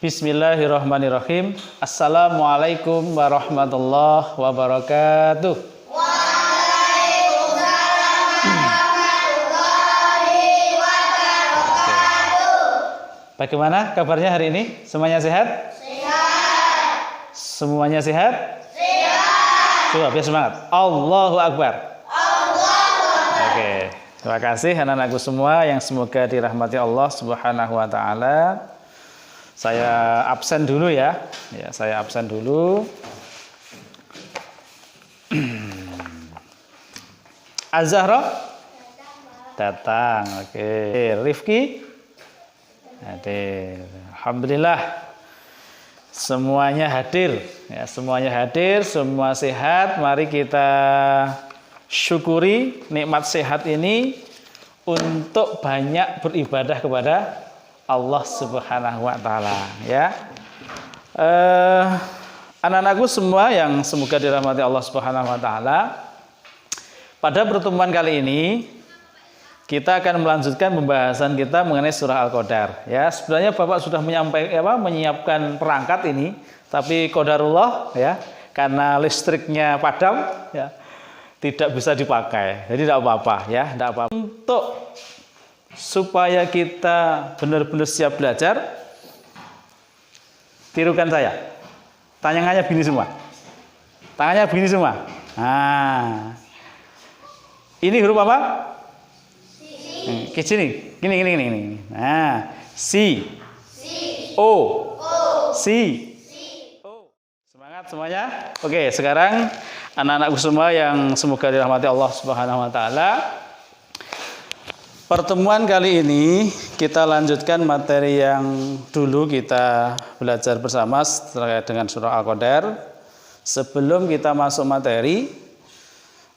Bismillahirrahmanirrahim. Assalamualaikum warahmatullahi wabarakatuh. Bagaimana kabarnya hari ini? Semuanya sehat? Sehat. Semuanya sehat? Sehat. Coba biar semangat. Allahu Akbar. Allahu Akbar. Oke. Terima kasih anak-anakku semua yang semoga dirahmati Allah Subhanahu wa taala. Saya absen dulu ya. Ya, saya absen dulu. Az-Zahra datang. Oke. Rifki hadir. Alhamdulillah. Semuanya hadir. Ya, semuanya hadir, semua sehat. Mari kita syukuri nikmat sehat ini untuk banyak beribadah kepada Allah Subhanahu wa taala, ya. Anak-anakku semua yang semoga dirahmati Allah Subhanahu wa taala. Pada pertemuan kali ini kita akan melanjutkan pembahasan kita mengenai surah Al-Qadar. Ya, sebenarnya Bapak sudah menyiapkan perangkat ini, tapi qadarullah ya, karena listriknya padam ya, tidak bisa dipakai. Jadi tidak apa-apa ya, tidak apa-apa. Untuk supaya kita benar-benar siap belajar, tirukan saya. Tangannya begini semua. Tangannya begini semua. Nah. Ini huruf apa? Sini. Gini. Nah, si. O. Si. O. Semangat semuanya. Oke, sekarang anak-anakku semua yang semoga dirahmati Allah Subhanahu wa taala. Pertemuan kali ini kita lanjutkan materi yang dulu kita belajar bersama terkait dengan surah Al-Qadar. Sebelum kita masuk materi,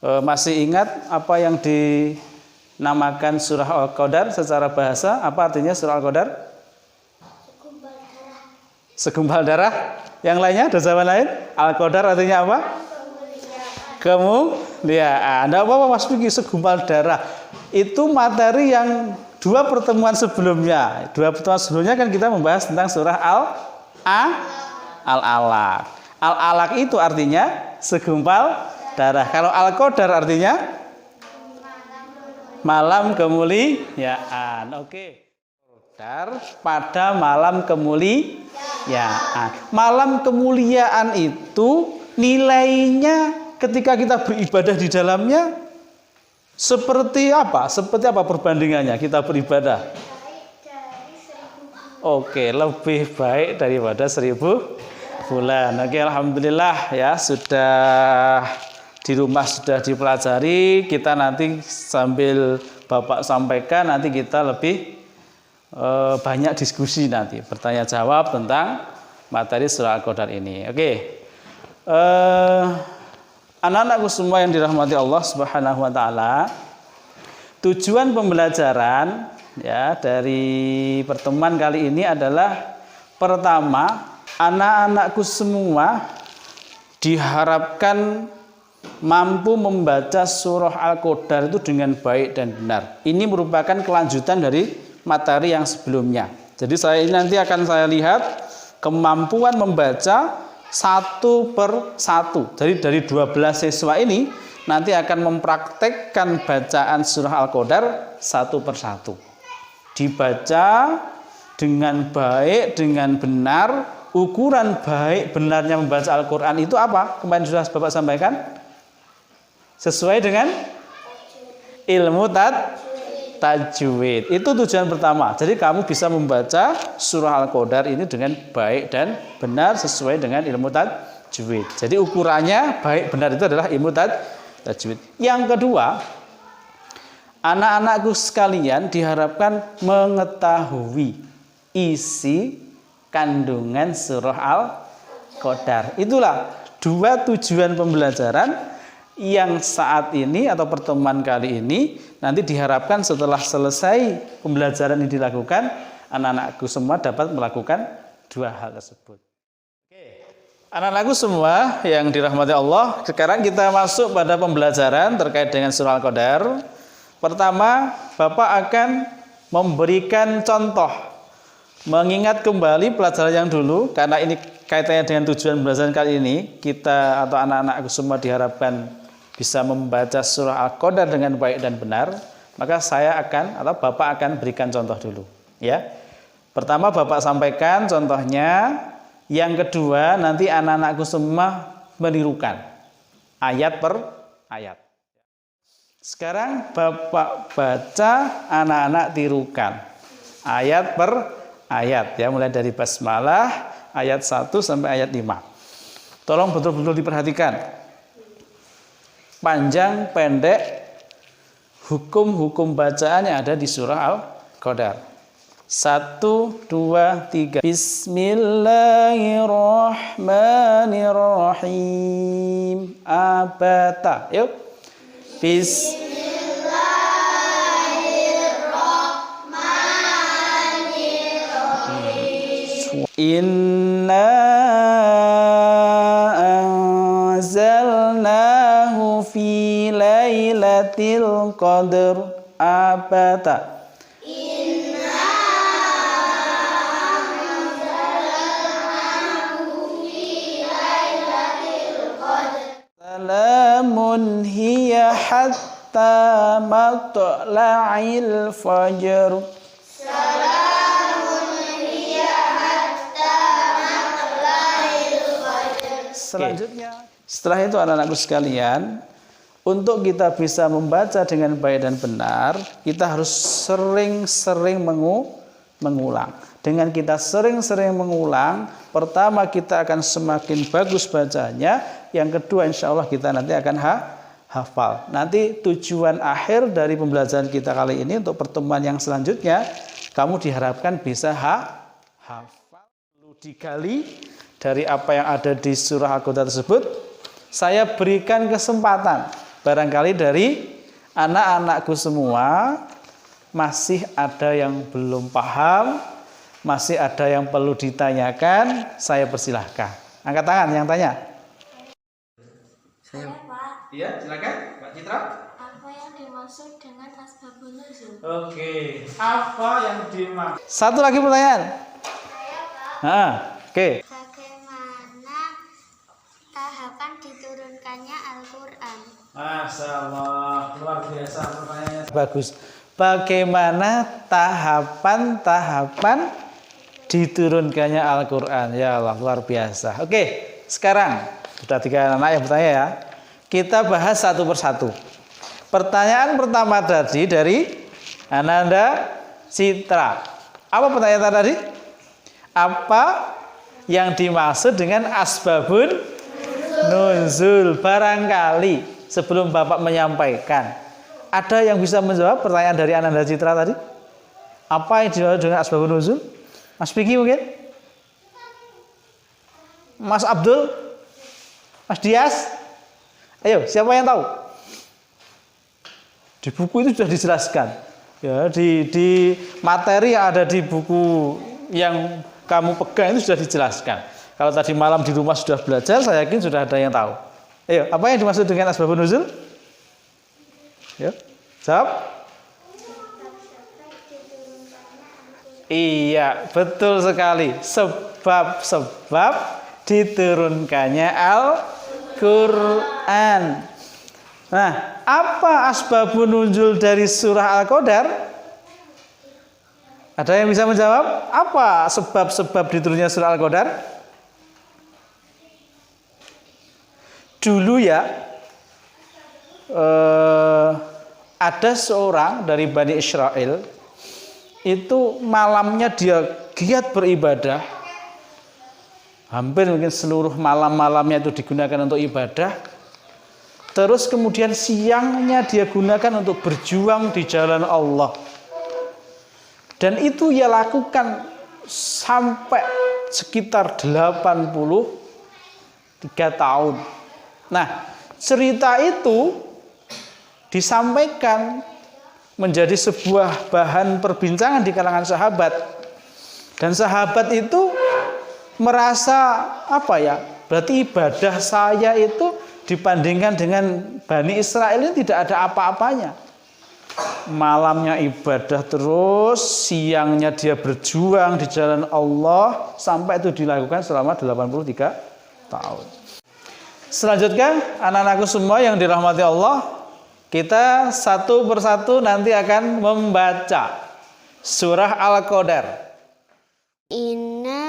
masih ingat apa yang dinamakan surah Al-Qadar secara bahasa? Apa artinya surah Al-Qadar? Segumpal darah. Segumpal darah. Yang lainnya ada jawaban lain? Al-Qadar artinya apa? Kemuliaan. Tidak apa-apa Mas Vicky, segumpal darah. Itu materi yang dua pertemuan sebelumnya. Dua pertemuan sebelumnya kan kita membahas tentang surah Al-Alaq. Al-Alaq itu artinya segumpal darah. Kalau Al-Qadar artinya malam kemuliaan. Oke. Qadar pada malam kemuliaan. Malam kemuliaan itu nilainya ketika kita beribadah di dalamnya seperti apa? Seperti apa perbandingannya kita beribadah? Oke, lebih baik daripada 1000 bulan. Oke, alhamdulillah ya, sudah di rumah sudah dipelajari. Kita nanti sambil Bapak sampaikan, nanti kita lebih banyak diskusi nanti, bertanya jawab tentang materi surah Al-Qadar ini. Oke. Anak-anakku semua yang dirahmati Allah Subhanahu wa taala, tujuan pembelajaran ya dari pertemuan kali ini adalah pertama, anak-anakku semua diharapkan mampu membaca surah Al-Qadar itu dengan baik dan benar. Ini merupakan kelanjutan dari materi yang sebelumnya. Jadi saya ini nanti akan saya lihat kemampuan membaca satu per satu. Jadi dari 12 siswa ini nanti akan mempraktekkan bacaan surah Al-Qadar satu per satu. Dibaca dengan baik, dengan benar. Ukuran baik benarnya membaca Al-Quran itu apa? Kemarin sudah Bapak sampaikan. Sesuai dengan ilmu tajwid. Itu tujuan pertama. Jadi kamu bisa membaca surah Al-Qadar ini dengan baik dan benar sesuai dengan ilmu tajwid. Jadi ukurannya baik benar itu adalah ilmu tajwid. Yang kedua, anak-anakku sekalian diharapkan mengetahui isi kandungan surah Al-Qadar. Itulah dua tujuan pembelajaran yang saat ini atau pertemuan kali ini nanti diharapkan setelah selesai pembelajaran ini dilakukan, anak-anakku semua dapat melakukan dua hal tersebut. Oke. Anak-anakku semua yang dirahmati Allah, sekarang kita masuk pada pembelajaran terkait dengan surah Al-Qadar. Pertama, Bapak akan memberikan contoh mengingat kembali pelajaran yang dulu, karena ini kaitannya dengan tujuan pembelajaran kali ini, kita atau anak-anakku semua diharapkan bisa membaca surah Al-Qadar dengan baik dan benar, maka saya akan atau Bapak akan berikan contoh dulu. Ya, pertama Bapak sampaikan contohnya, yang kedua nanti anak-anakku semua menirukan ayat per ayat. Sekarang Bapak baca, anak-anak tirukan ayat per ayat ya, mulai dari basmalah ayat 1 sampai ayat 5. Tolong betul-betul diperhatikan. Panjang, pendek, hukum-hukum bacaan yang ada di surah Al-Qadar. 1, 2, 3. Bismillahirrahmanirrahim. Abata. Yuk. Bismillahirrahmanirrahim. Inna anzalnahu fi lailatul qadr. Abata. Salamun hiya hatta matla'il fajr. Salamun hiya hatta matla'il fajr. Selanjutnya, setelah itu anak-anakku sekalian, untuk kita bisa membaca dengan baik dan benar, kita harus sering-sering mengulang. Dengan kita sering-sering mengulang, pertama kita akan semakin bagus bacanya, yang kedua insya Allah kita nanti akan hafal. Nanti tujuan akhir dari pembelajaran kita kali ini untuk pertemuan yang selanjutnya, kamu diharapkan bisa hafal. Perlu digali dari apa yang ada di surah Al-Qadar tersebut. Saya berikan kesempatan, barangkali dari anak-anakku semua masih ada yang belum paham, masih ada yang perlu ditanyakan, saya persilahkan. Angkat tangan yang tanya. Saya, Pak. Iya, silakan, Pak Citra. Apa yang dimaksud dengan asbabun nuzul? Oke, apa yang dimaksud? Satu lagi pertanyaan. Saya, Pak. Oke. Bagaimana tahapan diturunkannya Al-Quran? Masya Allah, luar biasa pertanyaannya. Bagus. Bagaimana tahapan diturunkannya Al-Quran? Ya Allah, luar biasa. Oke, sekarang sudah 3 anak yang bertanya ya. Kita bahas satu persatu. Pertanyaan pertama tadi dari Ananda Citra. Apa pertanyaan tadi? Apa yang dimaksud dengan asbabun nuzul? Barangkali sebelum Bapak menyampaikan, ada yang bisa menjawab pertanyaan dari Ananda Citra tadi? Apa yang dimaksud dengan asbabun nuzul? Mas Piki mungkin? Mas Abdul? Mas Dias? Ayo, siapa yang tahu? Di buku itu sudah dijelaskan. Ya, di materi yang ada di buku yang kamu pegang itu sudah dijelaskan. Kalau tadi malam di rumah sudah belajar, saya yakin sudah ada yang tahu. Ayo, apa yang dimaksud dengan asbabun nuzul? Ya, jawab. Iya, betul sekali. Sebab-sebab diturunkannya Al-Quran. Nah, apa asbabun nuzul dari surah Al-Qadar? Ada yang bisa menjawab? Apa sebab-sebab diturunnya surah Al-Qadar? Dulu ya, ada seorang dari Bani Israel, itu malamnya dia giat beribadah, hampir mungkin seluruh malam-malamnya itu digunakan untuk ibadah. Terus kemudian siangnya dia gunakan untuk berjuang di jalan Allah. Dan itu ia lakukan sampai sekitar 83 tahun. Nah, cerita itu disampaikan menjadi sebuah bahan perbincangan di kalangan sahabat. Dan sahabat itu merasa apa ya? Berarti ibadah saya itu dibandingkan dengan Bani Israel ini tidak ada apa-apanya. malamnya ibadah terus, siangnya dia berjuang di jalan Allah sampai itu dilakukan selama 83 tahun. Selanjutnya, anak-anakku semua yang dirahmati Allah, kita satu persatu nanti akan membaca surah Al-Qadar. Inna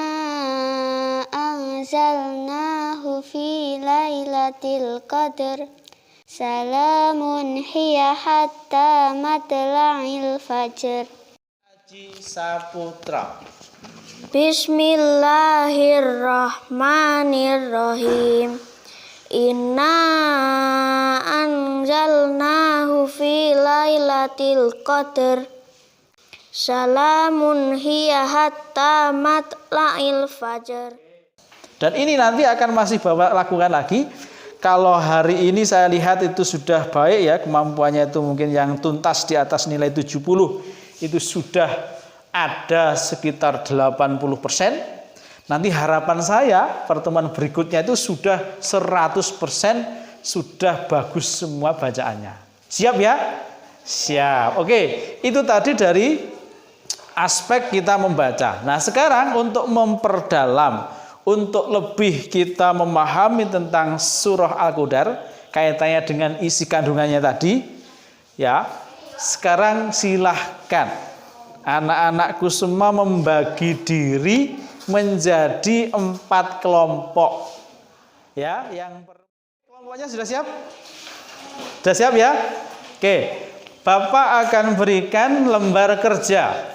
anzalnahu fi lailatul qadar. Salamun hiya hatta matla'il fajr. Haji Saputra. Bismillahirrahmanirrahim. Inna anzalnahu fi lailatul qadar. Salamun hiya hatta matla'il fajr. Dan ini nanti akan masih Bapak lakukan lagi. Kalau hari ini saya lihat itu sudah baik ya, kemampuannya itu mungkin yang tuntas di atas nilai 70, itu sudah ada sekitar 80%. Nanti harapan saya pertemuan berikutnya itu sudah 100% sudah bagus semua bacaannya. Siap ya? Siap. Oke, itu tadi dari aspek kita membaca. Nah, sekarang untuk memperdalam, untuk lebih kita memahami tentang surah Al-Qadar, kaitannya dengan isi kandungannya tadi, ya. Sekarang silahkan anak-anakku semua membagi diri menjadi 4 kelompok. Ya, kelompoknya sudah siap? Sudah siap ya? Oke. Bapak akan berikan lembar kerja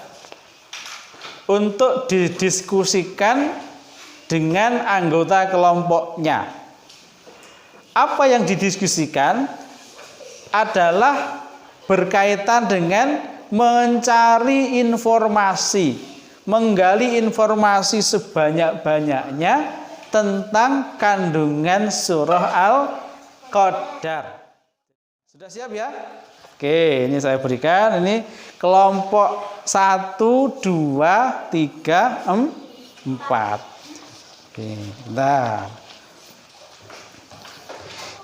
untuk didiskusikan dengan anggota kelompoknya. Apa yang didiskusikan adalah berkaitan dengan mencari informasi, menggali informasi sebanyak-banyaknya tentang kandungan surah Al-Qadar. Sudah siap ya? Oke, ini saya berikan. Ini kelompok 1, 2, 3, 4. Oke, bentar.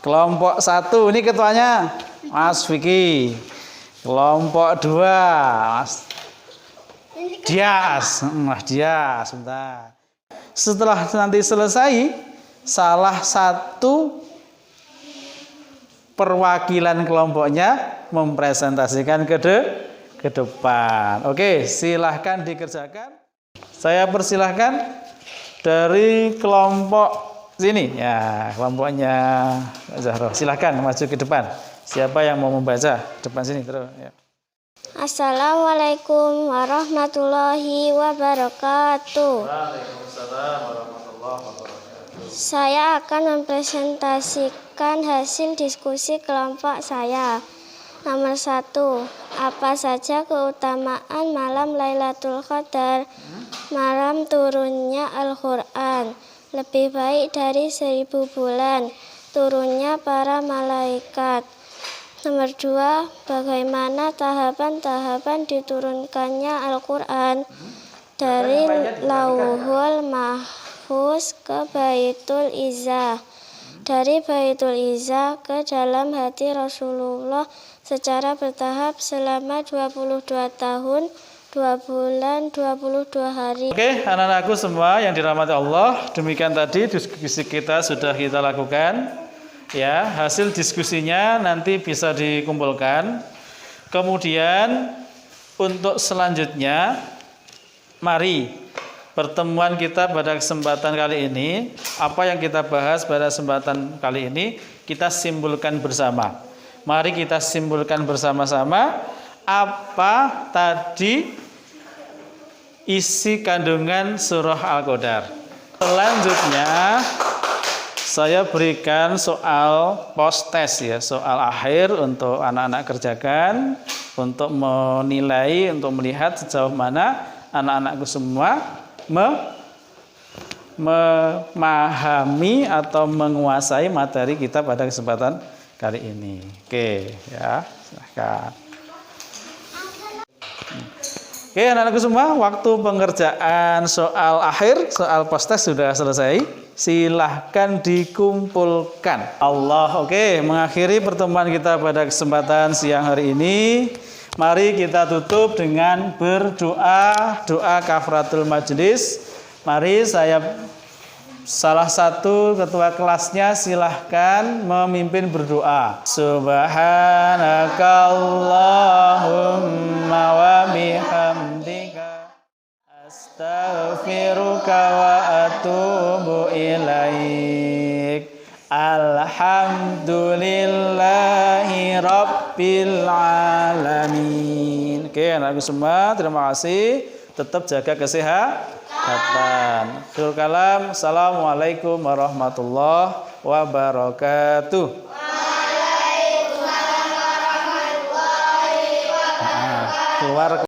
Kelompok 1 ini ketuanya Mas Vicky. Kelompok 2 Mas Dias. Mas Dias, bentar. Setelah nanti selesai, salah satu perwakilan kelompoknya mempresentasikan ke depan. Oke, silahkan dikerjakan. Saya persilahkan dari kelompok sini, ya, kelompoknya Zahra. Silahkan maju ke depan. Siapa yang mau membaca? Depan sini terus. Ya. Assalamualaikum warahmatullahi wabarakatuh. Waalaikumsalam warahmatullahi wabarakatuh. Saya akan mempresentasikan hasil diskusi kelompok saya. Nomor 1, apa saja keutamaan malam Lailatul Qadar? Malam turunnya Al-Quran, lebih baik dari 1000 bulan, turunnya para malaikat. Nomor 2, bagaimana tahapan-tahapan diturunkannya Al-Quran dari Lauhul Mahfuz ke Baitul Izzah, dari Baitul Izzah ke dalam hati Rasulullah secara bertahap selama 22 tahun, 2 bulan, 22 hari. Oke, anak-anakku semua yang dirahmati Allah, demikian tadi diskusi kita sudah kita lakukan. Ya, hasil diskusinya nanti bisa dikumpulkan. Kemudian untuk selanjutnya, mari pertemuan kita pada kesempatan kali ini, apa yang kita bahas pada kesempatan kali ini, kita simpulkan bersama. Mari kita simpulkan bersama-sama apa tadi isi kandungan surah Al-Qadar. Selanjutnya saya berikan soal post test ya, soal akhir untuk anak-anak kerjakan, untuk menilai, untuk melihat sejauh mana anak-anakku semua memahami atau menguasai materi kita pada kesempatan kali ini. Oke, ya, silahkan. Oke, anak-anakku semua, waktu pengerjaan soal akhir, soal post test sudah selesai. Silahkan dikumpulkan. Allah, oke, mengakhiri pertemuan kita pada kesempatan siang hari ini. Mari kita tutup dengan berdoa, doa kafaratul majelis. Mari salah satu ketua kelasnya silahkan memimpin berdoa. Subhanakallahumma wa bihamdika astaghfiruka wa atubu ilaik. Alhamdulillahi rabbil alamin. Oke, anak-anakku semua, terima kasih. Tetap jaga kesehatan. Akhirul kalam. Assalamualaikum warahmatullahi wabarakatuh. Waalaikumsalam warahmatullahi wabarakatuh. Keluar